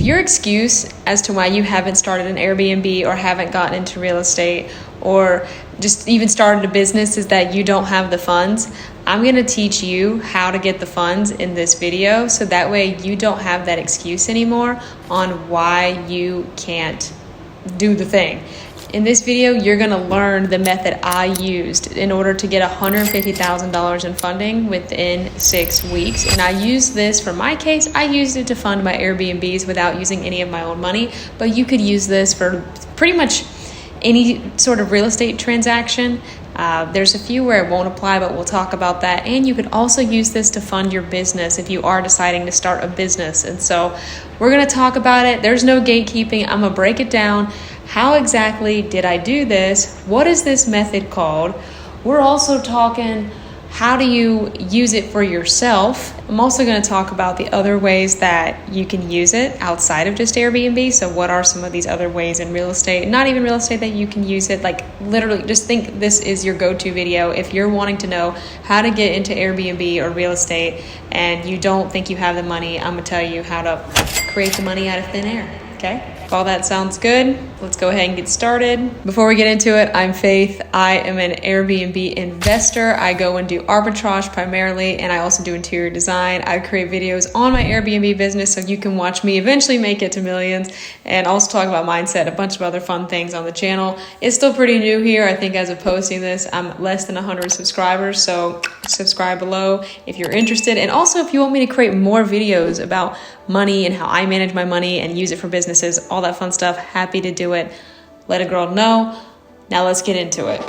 your excuse as to why you haven't started an Airbnb or haven't gotten into real estate or just even started a business is that you don't have the funds, I'm going to teach you how to get the funds in this video, so that way you don't have that excuse anymore on why you can't do the thing. In this video, you're going to learn the method I used in order to get $150,000 in funding within 6 weeks. And I used this, for my case, I used it to fund my Airbnbs without using any of my own money. But you could use this for pretty much any sort of real estate transaction. There's a few where it won't apply, but we'll talk about that. And you could also use this to fund your business if you are deciding to start a business. And so we're going to talk about it. There's no gatekeeping. I'm going to break it down. How exactly did I do this? What is this method called? We're also talking, how do you use it for yourself? I'm also going to talk about the other ways that you can use it outside of just Airbnb. So what are some of these other ways in real estate, not even real estate, that you can use it? Like literally just think this is your go-to video if you're wanting to know how to get into Airbnb or real estate and you don't think you have the money. I'm going to tell you how to create the money out of thin air. Okay? If all that sounds good, let's go ahead and get started. Before we get into it, I'm Faith. I am an Airbnb investor. I go and do arbitrage primarily, and I also do interior design. I create videos on my Airbnb business so you can watch me eventually make it to millions, and also talk about mindset, a bunch of other fun things on the channel. It's still pretty new here. I think as of posting this, I'm less than 100 subscribers, so subscribe below if you're interested. And also if you want me to create more videos about money and how I manage my money and use it for businesses, all that fun stuff, happy to do it. Let a girl know. Now let's get into it.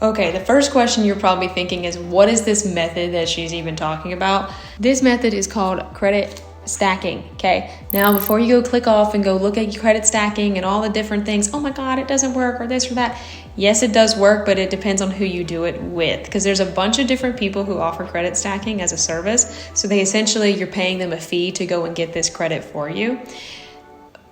Okay, the first question you're probably thinking is, what is this method that she's even talking about? This method is called credit stacking, okay? Now, before you go click off and go look at your credit stacking and all the different things, oh my God, it doesn't work, or this or that. Yes, it does work, but it depends on who you do it with, because there's a bunch of different people who offer credit stacking as a service. So they essentially, you're paying them a fee to go and get this credit for you.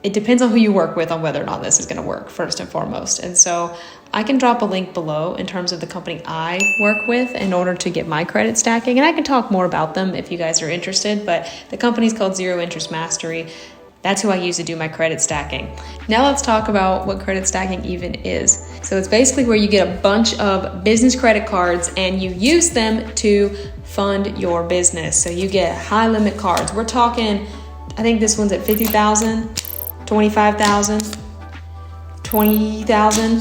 It depends on who you work with on whether or not this is going to work, first and foremost. And so I can drop a link below in terms of the company I work with in order to get my credit stacking. And I can talk more about them if you guys are interested, but the company's called Zero Interest Mastery. That's who I use to do my credit stacking. Now let's talk about what credit stacking even is. So it's basically where you get a bunch of business credit cards and you use them to fund your business. So you get high limit cards. We're talking, I think this one's at 50,000. 25,000, 20,000.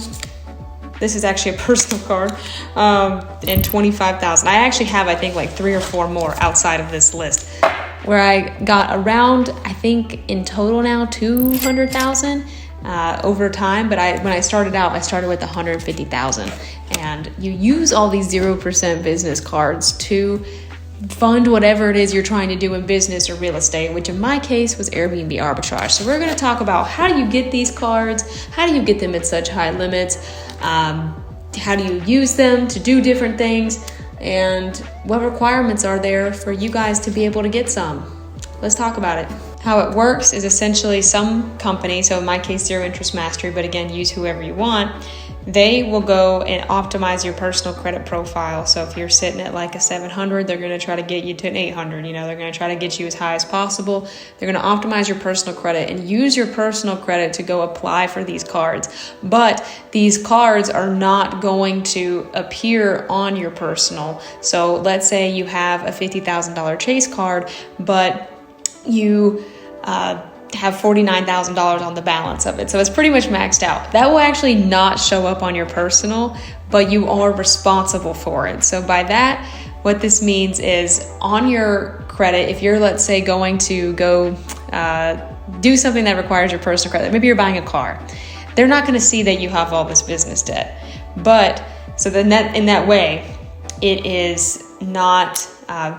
This is actually a personal card, and 25,000. I actually have, I think, like 3 or 4 more outside of this list, where I got around, I think in total now 200,000 over time. But when I started out, I started with 150,000, and you use all these 0% business cards to fund whatever it is you're trying to do in business or real estate, which in my case was Airbnb arbitrage. So we're going to talk about how do you get these cards, how do you get them at such high limits, how do you use them to do different things, and what requirements are there for you guys to be able to get some. Let's talk about it. How it works is essentially some company, so in my case Zero Interest Mastery, but again, use whoever you want, they will go and optimize your personal credit profile. So if you're sitting at like a 700, they're going to try to get you to an 800. They're going to try to get you as high as possible. They're going to optimize your personal credit and use your personal credit to go apply for these cards. But these cards are not going to appear on your personal. So let's say you have a $50,000 Chase card, but you have $49,000 on the balance of it. So it's pretty much maxed out. That will actually not show up on your personal, but you are responsible for it. So by that, what this means is on your credit, if you're, let's say, going to go do something that requires your personal credit, maybe you're buying a car, they're not going to see that you have all this business debt. But so then in that way, it is not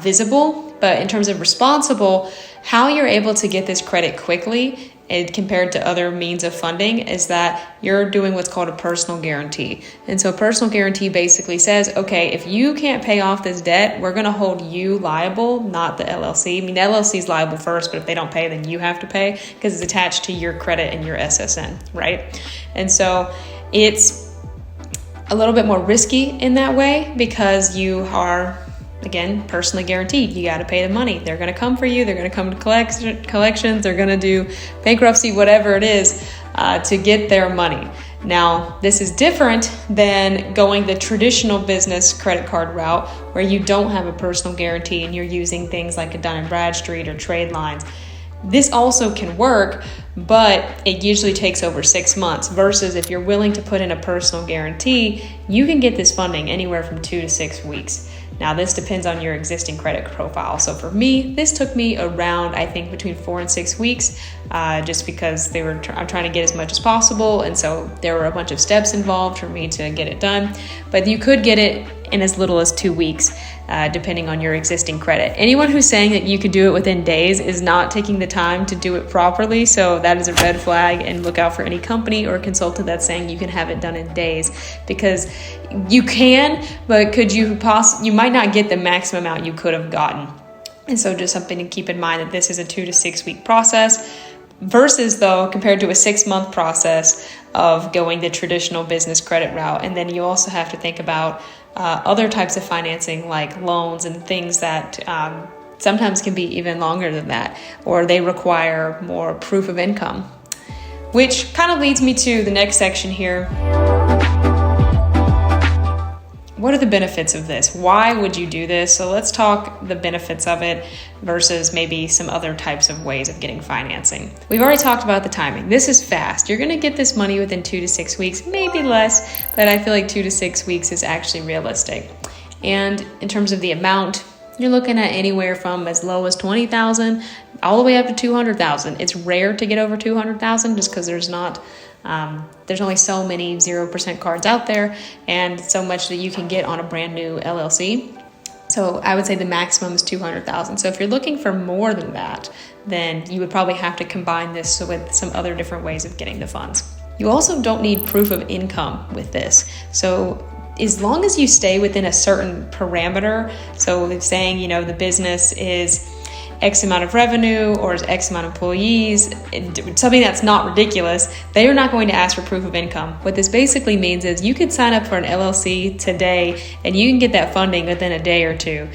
visible. But in terms of responsible, how you're able to get this credit quickly and compared to other means of funding is that you're doing what's called a personal guarantee. And so a personal guarantee basically says, okay, if you can't pay off this debt, we're going to hold you liable, not the LLC. I mean, the LLC is liable first, but if they don't pay, then you have to pay because it's attached to your credit and your SSN, right? And so it's a little bit more risky in that way because you are again, personally guaranteed. You got to pay the money. They're going to come for you. They're going to come to collections. They're going to do bankruptcy, whatever it is, to get their money. Now, this is different than going the traditional business credit card route where you don't have a personal guarantee and you're using things like a Dun & Bradstreet or trade lines. This also can work, but it usually takes over 6 months versus if you're willing to put in a personal guarantee, you can get this funding anywhere from 2 to 6 weeks. Now, this depends on your existing credit profile. So for me, this took me around, I think, between 4 and 6 weeks, just because I'm trying to get as much as possible. And so there were a bunch of steps involved for me to get it done. But you could get it in as little as 2 weeks, depending on your existing credit. Anyone who's saying that you could do it within days is not taking the time to do it properly. So that is a red flag, and look out for any company or consultant that's saying you can have it done in days, because you can, but you might not get the maximum amount you could have gotten. And so just something to keep in mind, that this is a 2 to 6 week process versus, though, compared to a 6-month process of going the traditional business credit route. And then you also have to think about other types of financing like loans and things that sometimes can be even longer than that, or they require more proof of income, which kind of leads me to the next section here. What are the benefits of this? Why would you do this? So let's talk the benefits of it versus maybe some other types of ways of getting financing. We've already talked about the timing. This is fast. You're going to get this money within 2 to 6 weeks, maybe less, but I feel like 2 to 6 weeks is actually realistic. And in terms of the amount, you're looking at anywhere from as low as $20,000 all the way up to $200,000. It's rare to get over $200,000 just because there's only so many 0% cards out there and so much that you can get on a brand new LLC. So I would say the maximum is $200,000. So if you're looking for more than that, then you would probably have to combine this with some other different ways of getting the funds. You also don't need proof of income with this. So as long as you stay within a certain parameter, so if saying, the business is X amount of revenue or X amount of employees, something that's not ridiculous, they are not going to ask for proof of income. What this basically means is you could sign up for an LLC today and you can get that funding within a day or two,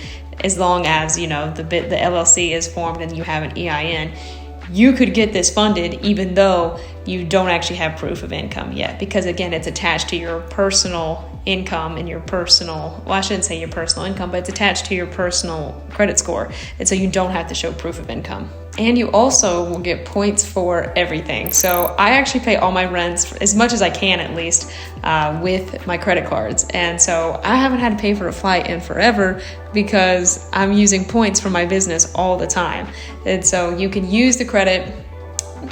as long as, the LLC is formed and you have an EIN. You could get this funded even though you don't actually have proof of income yet, because again, it's attached to your personal income and I shouldn't say your personal income, but it's attached to your personal credit score. And so you don't have to show proof of income. And you also will get points for everything. So I actually pay all my rents, as much as I can at least, with my credit cards. And so I haven't had to pay for a flight in forever because I'm using points for my business all the time. And so you can use the credit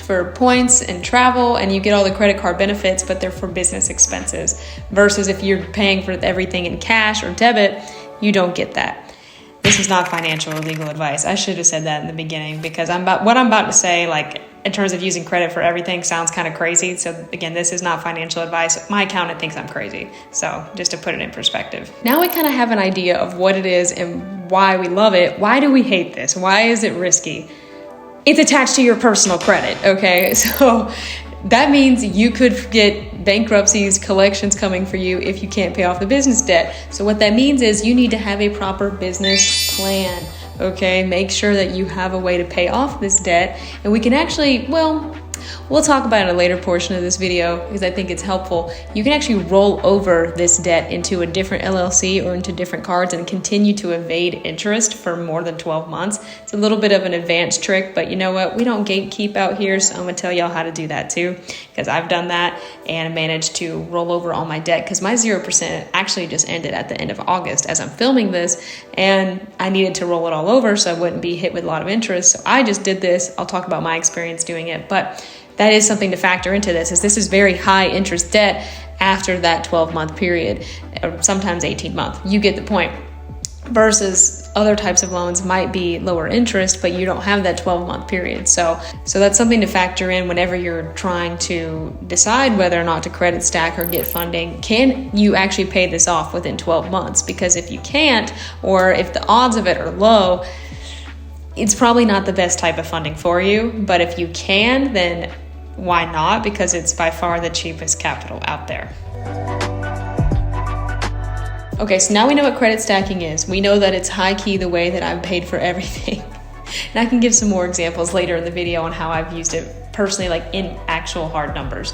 for points and travel, and you get all the credit card benefits, but they're for business expenses. Versus if you're paying for everything in cash or debit, you don't get that. This is not financial or legal advice. I should have said that in the beginning, because what I'm about to say, like in terms of using credit for everything, sounds kind of crazy. So again, this is not financial advice. My accountant thinks I'm crazy. So just to put it in perspective. Now we kind of have an idea of what it is and why we love it. Why do we hate this? Why is it risky? It's attached to your personal credit, okay? So that means you could get bankruptcies, collections coming for you if you can't pay off the business debt. So what that means is you need to have a proper business plan, okay? Make sure that you have a way to pay off this debt. And we can actually, we'll talk about it in a later portion of this video because I think it's helpful. You can actually roll over this debt into a different LLC or into different cards and continue to evade interest for more than 12 months. It's a little bit of an advanced trick, but you know what? We don't gatekeep out here, so I'm gonna tell y'all how to do that too, because I've done that and managed to roll over all my debt, because my 0% actually just ended at the end of August as I'm filming this, and I needed to roll it all over so I wouldn't be hit with a lot of interest. So I just did this. I'll talk about my experience doing it, but that is something to factor into this, is this is very high interest debt after that 12-month period, or sometimes 18-month. You get the point. Versus other types of loans might be lower interest, but you don't have that 12-month period. So that's something to factor in whenever you're trying to decide whether or not to credit stack or get funding. Can you actually pay this off within 12 months? Because if you can't, or if the odds of it are low, it's probably not the best type of funding for you. But if you can, then why not? Because it's by far the cheapest capital out there. Okay, so now we know what credit stacking is. We know that it's high key the way that I've paid for everything. And I can give some more examples later in the video on how I've used it personally, like in actual hard numbers.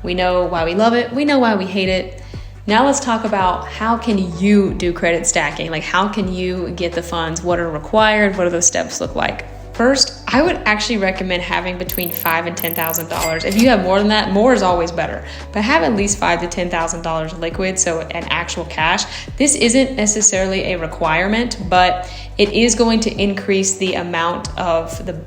We know why we love it. We know why we hate it. Now let's talk about how can you do credit stacking? Like how can you get the funds? What are required? What do those steps look like? First, I would actually recommend having between $5,000 and $10,000. If you have more than that, more is always better. But have at least $5,000 to $10,000 liquid, so an actual cash. This isn't necessarily a requirement, but it is going to increase the amount of the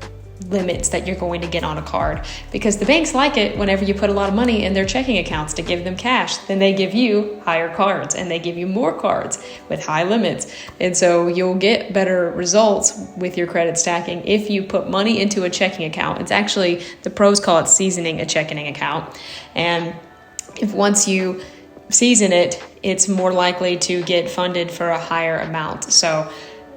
limits that you're going to get on a card, because the banks like it whenever you put a lot of money in their checking accounts to give them cash. Then they give you higher cards and they give you more cards with high limits. And so you'll get better results with your credit stacking if you put money into a checking account. It's actually, the pros call it seasoning a checking account. And if once you season it, it's more likely to get funded for a higher amount. So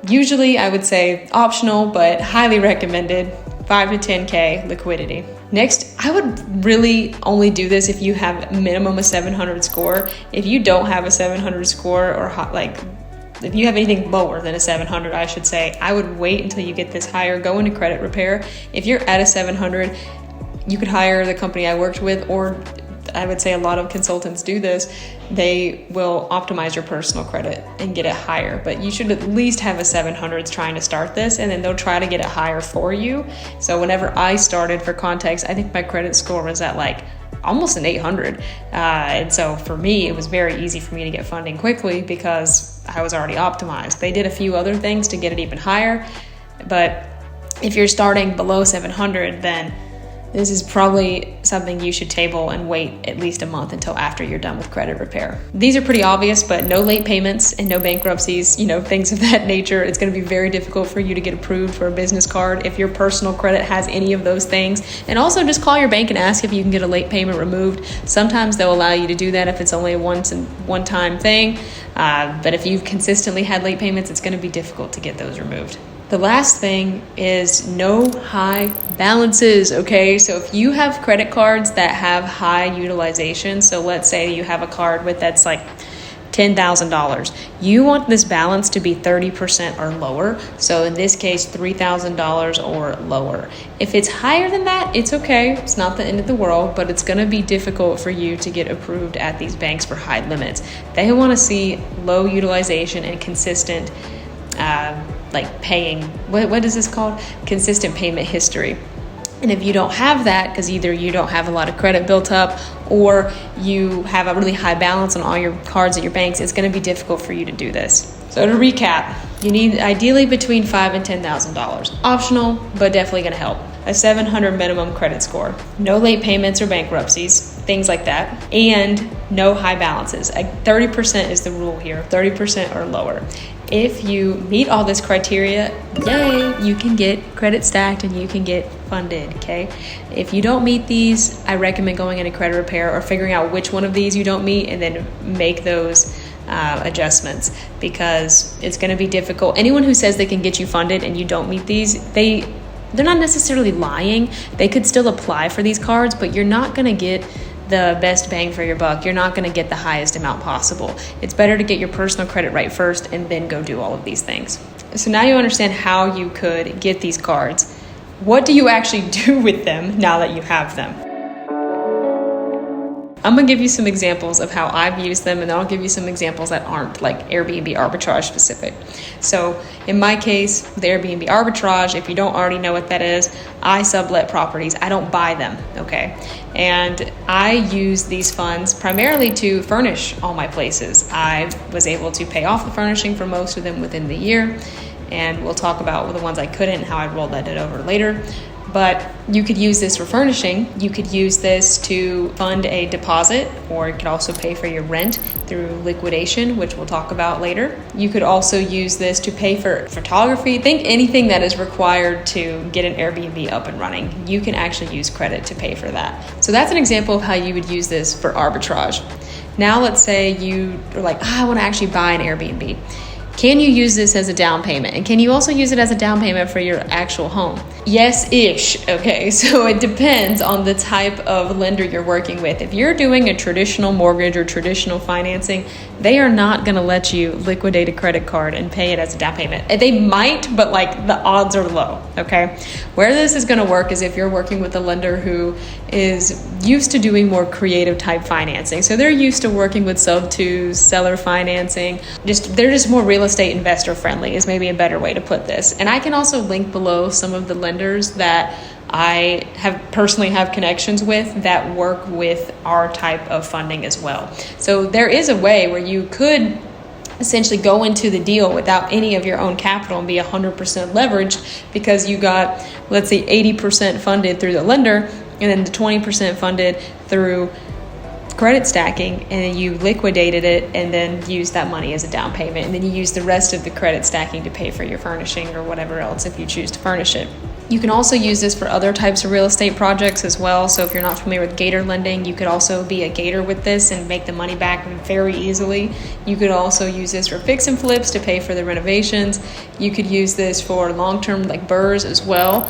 usually I would say optional, but highly recommended, 5 to 10K liquidity. Next, I would really only do this if you have minimum a 700 score. If you don't have a 700 score, or if you have anything lower than a 700, I should say, I would wait until you get this higher, go into credit repair. If you're at a 700, you could hire the company I worked with, or I would say a lot of consultants do this. They will optimize your personal credit and get it higher, but you should at least have a 700 trying to start this, and then they'll try to get it higher for you. So whenever I started, for context, I think my credit score was at like almost an 800. And so for me, it was very easy for me to get funding quickly because I was already optimized. They did a few other things to get it even higher, but if you're starting below 700, then this is probably something you should table and wait at least a month until after you're done with credit repair. These are pretty obvious, but no late payments and no bankruptcies, things of that nature. It's going to be very difficult for you to get approved for a business card if your personal credit has any of those things. And also just call your bank and ask if you can get a late payment removed. Sometimes they'll allow you to do that if it's only a one-time thing. But if you've consistently had late payments, it's going to be difficult to get those removed. The last thing is no high balances, okay? So if you have credit cards that have high utilization, so let's say you have a card that's like $10,000, you want this balance to be 30% or lower. So in this case, $3,000 or lower. If it's higher than that, it's okay. It's not the end of the world, but it's gonna be difficult for you to get approved at these banks for high limits. They wanna see low utilization and consistent paying, what is this called? Consistent payment history. And if you don't have that, because either you don't have a lot of credit built up or you have a really high balance on all your cards at your banks, it's going to be difficult for you to do this. So to recap, you need ideally between $5,000 and $10,000. Optional, but definitely going to help. A 700 minimum credit score, no late payments or bankruptcies, things like that, and no high balances. 30% is the rule here, 30% or lower. If you meet all this criteria, yay, you can get credit stacked and you can get funded, okay? If you don't meet these, I recommend going into credit repair or figuring out which one of these you don't meet and then make those adjustments, because it's going to be difficult. Anyone who says they can get you funded and you don't meet these, they're not necessarily lying. They could still apply for these cards, but you're not going to get the best bang for your buck. You're not going to get the highest amount possible. It's better to get your personal credit right first and then go do all of these things. So now you understand how you could get these cards. What do you actually do with them now that you have them? I'm going to give you some examples of how I've used them, and then I'll give you some examples that aren't like Airbnb arbitrage specific. So in my case, the Airbnb arbitrage, if you don't already know what that is, I sublet properties. I don't buy them, okay? And I use these funds primarily to furnish all my places. I was able to pay off the furnishing for most of them within the year, and we'll talk about the ones I couldn't and how I rolled that over later. But you could use this for furnishing. You could use this to fund a deposit, or you could also pay for your rent through liquidation, which we'll talk about later. You could also use this to pay for photography. Think anything that is required to get an Airbnb up and running. You can actually use credit to pay for that. So that's an example of how you would use this for arbitrage. Now let's say you are like, I want to actually buy an Airbnb. Can you use this as a down payment? And can you also use it as a down payment for your actual home? Yes-ish, okay? So it depends on the type of lender you're working with. If you're doing a traditional mortgage or traditional financing, they are not going to let you liquidate a credit card and pay it as a down payment. They might, but like the odds are low, okay? Where this is going to work is if you're working with a lender who is used to doing more creative type financing. So they're used to working with sub-2s, seller financing. They're just more real estate investor friendly is maybe a better way to put this. And I can also link below some of the lenders that I personally have connections with that work with our type of funding as well. So there is a way where you could essentially go into the deal without any of your own capital and be 100% leveraged, because you got, let's say, 80% funded through the lender and then the 20% funded through credit stacking, and then you liquidated it and then used that money as a down payment, and then you use the rest of the credit stacking to pay for your furnishing or whatever else if you choose to furnish it. You can also use this for other types of real estate projects as well. So if you're not familiar with gator lending, you could also be a gator with this and make the money back very easily. You could also use this for fix and flips to pay for the renovations. You could use this for long-term like BRRRRs as well.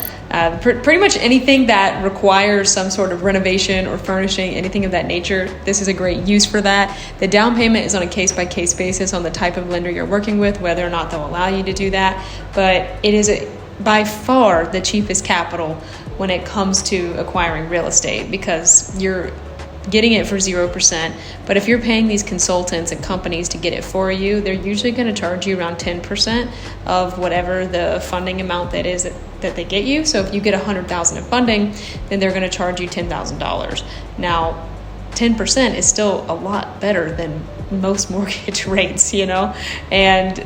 Pretty much anything that requires some sort of renovation or furnishing, anything of that nature, this is a great use for that. The down payment is on a case-by-case basis on the type of lender you're working with, whether or not they'll allow you to do that. But it is by far the cheapest capital when it comes to acquiring real estate, because you're getting it for 0%. But if you're paying these consultants and companies to get it for you, they're usually going to charge you around 10% of whatever the funding amount that is that they get you. So if you get $100,000 of funding, then they're going to charge you $10,000. Now, 10% is still a lot better than most mortgage rates, and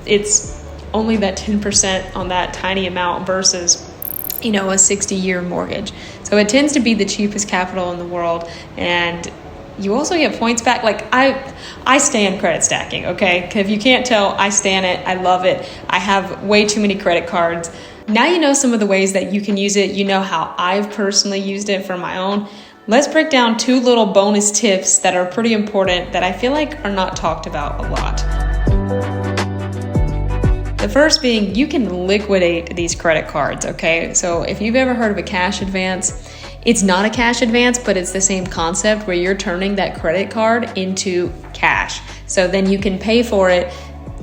it's only that 10% on that tiny amount versus, a 60-year mortgage. So it tends to be the cheapest capital in the world. And you also get points back. Like I stand credit stacking, okay? If you can't tell, I stand it. I love it. I have way too many credit cards. Now you know some of the ways that you can use it. You know how I've personally used it for my own. Let's break down 2 little bonus tips that are pretty important that I feel like are not talked about a lot. The first being, you can liquidate these credit cards, okay? So if you've ever heard of a cash advance, it's not a cash advance, but it's the same concept where you're turning that credit card into cash. So then you can pay for it,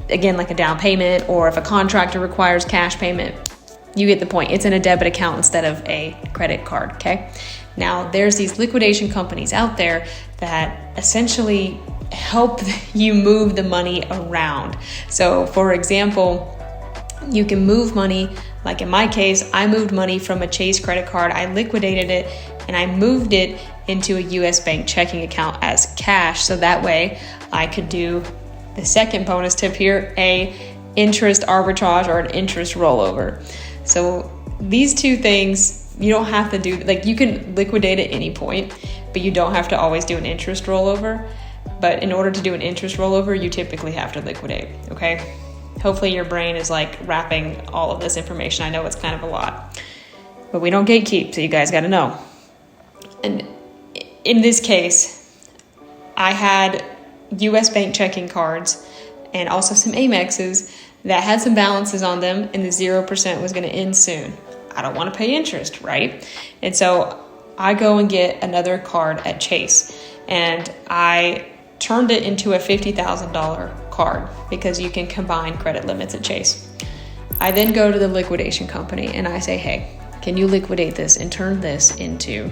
again, like a down payment, or if a contractor requires cash payment, you get the point. It's in a debit account instead of a credit card, okay? Now, there's these liquidation companies out there that essentially help you move the money around. So for example, you can move money, like in my case, I moved money from a Chase credit card, I liquidated it, and I moved it into a US bank checking account as cash. So that way I could do the second bonus tip here, a interest arbitrage or an interest rollover. So these 2 things, you don't have to do, like you can liquidate at any point, but you don't have to always do an interest rollover. But in order to do an interest rollover, you typically have to liquidate, okay? Hopefully your brain is like wrapping all of this information. I know it's kind of a lot, but we don't gatekeep, so you guys got to know. And in this case, I had US bank checking cards and also some Amexes that had some balances on them, and the 0% was going to end soon. I don't want to pay interest, right? And so I go and get another card at Chase, and I turned it into a $50,000 card because you can combine credit limits at Chase. I then go to the liquidation company and I say, hey, can you liquidate this and turn this into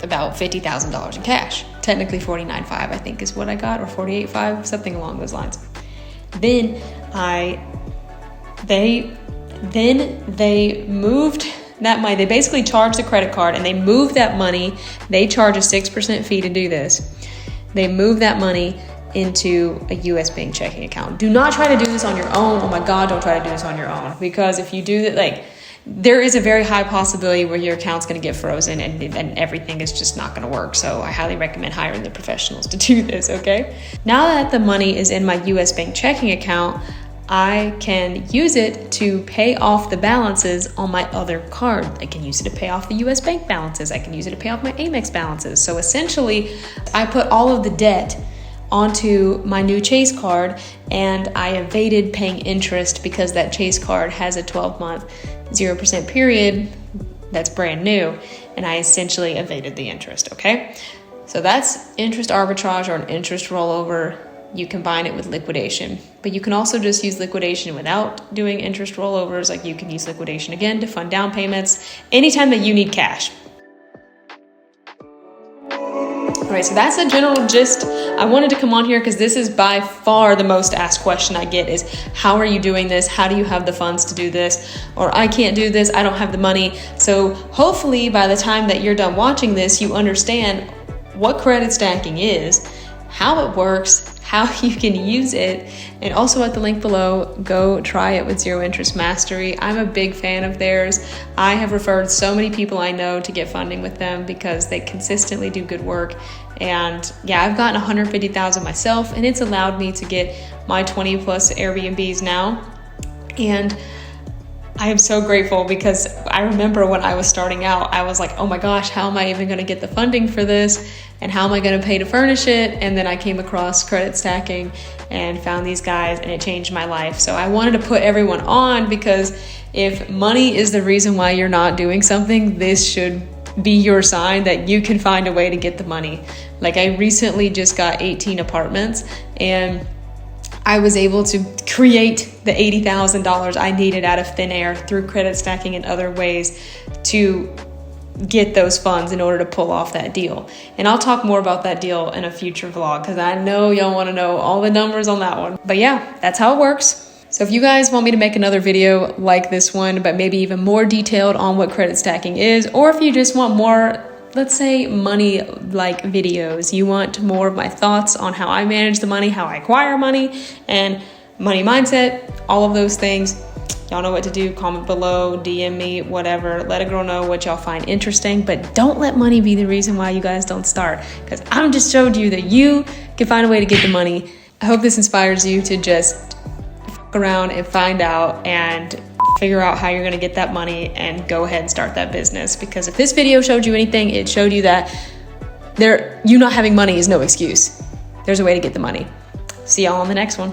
about $50,000 in cash? Technically $49,500, I think is what I got, or $48,500, something along those lines. Then they moved that money. They basically charged the credit card and they moved that money. They charge a 6% fee to do this. They move that money into a US bank checking account. Do not try to do this on your own. Oh my God, don't try to do this on your own. Because if you do that, there is a very high possibility where your account's going to get frozen and everything is just not going to work. So I highly recommend hiring the professionals to do this, okay? Now that the money is in my US bank checking account, I can use it to pay off the balances on my other card. I can use it to pay off the US bank balances. I can use it to pay off my Amex balances. So essentially, I put all of the debt onto my new Chase card, and I evaded paying interest because that Chase card has a 12-month 0% period that's brand new, and I essentially evaded the interest, okay? So that's interest arbitrage or an interest rollover. you combine it with liquidation. But you can also just use liquidation without doing interest rollovers. Like you can use liquidation again to fund down payments anytime that you need cash. All right, so that's a general gist. I wanted to come on here because this is by far the most asked question I get is, how are you doing this? How do you have the funds to do this? Or I can't do this, I don't have the money. So hopefully by the time that you're done watching this, you understand what credit stacking is, how it works, how you can use it, and also at the link below, go try it with Zero Interest Mastery. I'm a big fan of theirs. I have referred so many people I know to get funding with them because they consistently do good work. And yeah, I've gotten 150,000 myself, and it's allowed me to get my 20 plus Airbnbs now. And I am so grateful because I remember when I was starting out, I was like, oh my gosh, how am I even going to get the funding for this? And how am I going to pay to furnish it? And then I came across credit stacking and found these guys, and it changed my life. So I wanted to put everyone on because if money is the reason why you're not doing something, this should be your sign that you can find a way to get the money. Like I recently just got 18 apartments, and I was able to create the $80,000 I needed out of thin air through credit stacking and other ways to get those funds in order to pull off that deal. And I'll talk more about that deal in a future vlog because I know y'all want to know all the numbers on that one. But yeah, that's how it works. So if you guys want me to make another video like this one, but maybe even more detailed on what credit stacking is, or if you just want more, let's say, money-like videos, you want more of my thoughts on how I manage the money, how I acquire money, and money mindset, all of those things, y'all know what to do. Comment below, DM me, whatever. Let a girl know what y'all find interesting, but don't let money be the reason why you guys don't start, because I just showed you that you can find a way to get the money. I hope this inspires you to just around and find out and figure out how you're going to get that money and go ahead and start that business. Because if this video showed you anything, it showed you that you not having money is no excuse. There's a way to get the money. See y'all on the next one.